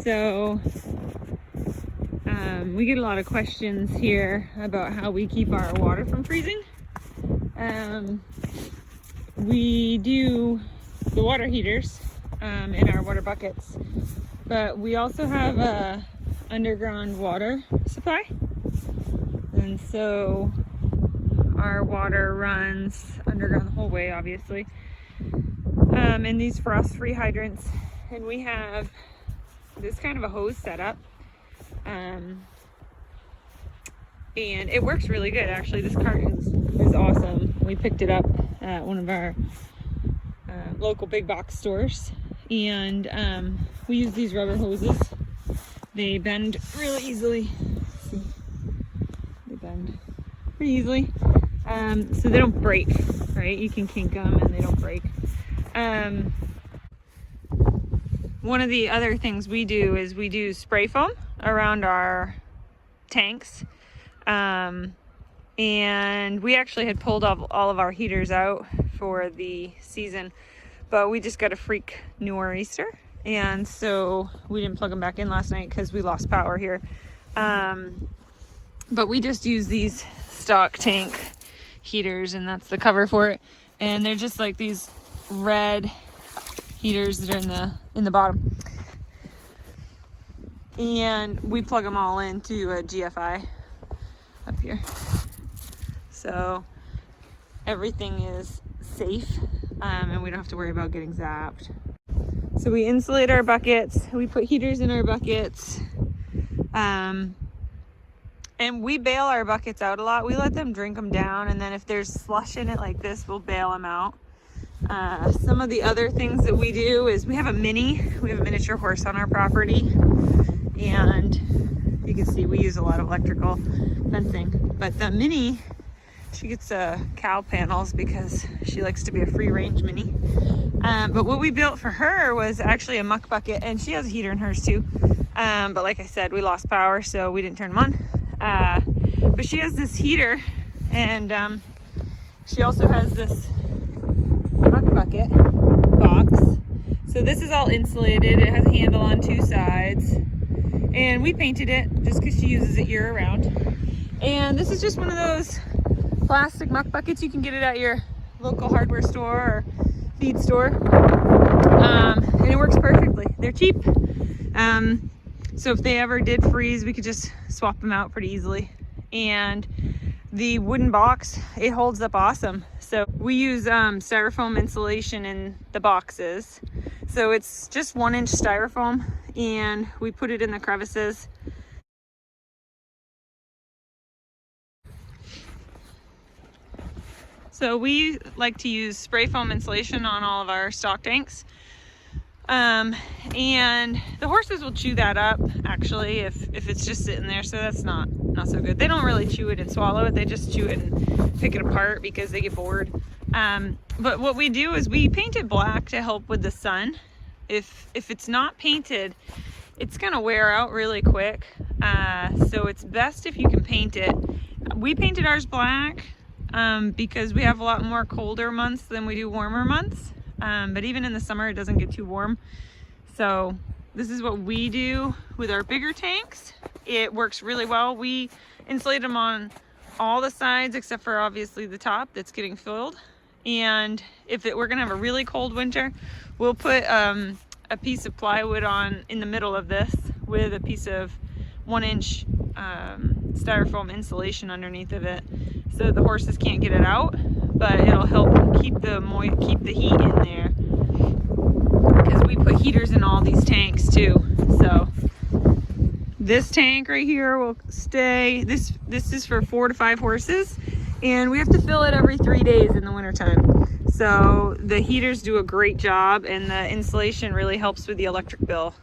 So we get a lot of questions here about how we keep our water from freezing. We do the water heaters in our water buckets, but we also have a underground water supply, and so our water runs underground the whole way, obviously, in these frost-free hydrants. And we have this kind of a hose setup, and it works really good. Actually, this carton is awesome. We picked it up at one of our local big box stores, and we use these rubber hoses. They bend really easily. See? They bend pretty easily, so they don't break, right? You can kink them and they don't break. One of the other things we do is we do spray foam around our tanks, and we actually had pulled all of our heaters out for the season, but we just got a freak nor'easter, and so we didn't plug them back in last night because we lost power here. But we just use these stock tank heaters, and that's the cover for it. And they're just like these red heaters that are in the bottom, and we plug them all into a GFI up here, so everything is safe, and we don't have to worry about getting zapped. So we insulate our buckets, we put heaters in our buckets, and we bail our buckets out a lot. We let them drink them down, and then if there's slush in it like this, we'll bail them out. Some of the other things that we do is we have a miniature horse on our property, and you can see we use a lot of electrical fencing, but the mini, she gets cow panels because she likes to be a free range mini. But what we built for her was actually a muck bucket, and she has a heater in hers too. But like I said, we lost power, so we didn't turn them on. But she has this heater, and she also has this muck bucket box. So this is all insulated. It has a handle on two sides, and we painted it just because she uses it year round. And this is just one of those plastic muck buckets. You can get it at your local hardware store or feed store, and it works perfectly. They're cheap, so if they ever did freeze, we could just swap them out pretty easily. And the wooden box, it holds up awesome. So we use styrofoam insulation in the boxes. So it's just 1-inch styrofoam, and we put it in the crevices. So we like to use spray foam insulation on all of our stock tanks. And the horses will chew that up, actually, if it's just sitting there, so that's not so good. They don't really chew it and swallow it, they just chew it and pick it apart because they get bored. But what we do is we paint it black to help with the sun. If it's not painted, it's gonna wear out really quick, so it's best if you can paint it. We painted ours black because we have a lot more colder months than we do warmer months. But even in the summer, it doesn't get too warm. So this is what we do with our bigger tanks. It works really well. We insulate them on all the sides except for obviously the top that's getting filled. And if we're gonna have a really cold winter, we'll put a piece of plywood on in the middle of this with a piece of 1-inch styrofoam insulation underneath of it, so the horses can't get it out, but it'll help keep the heat in there, because we put heaters in all these tanks too. So this tank right here will stay, this is for 4 to 5 horses, and we have to fill it every 3 days in the wintertime. So the heaters do a great job, and the insulation really helps with the electric bill.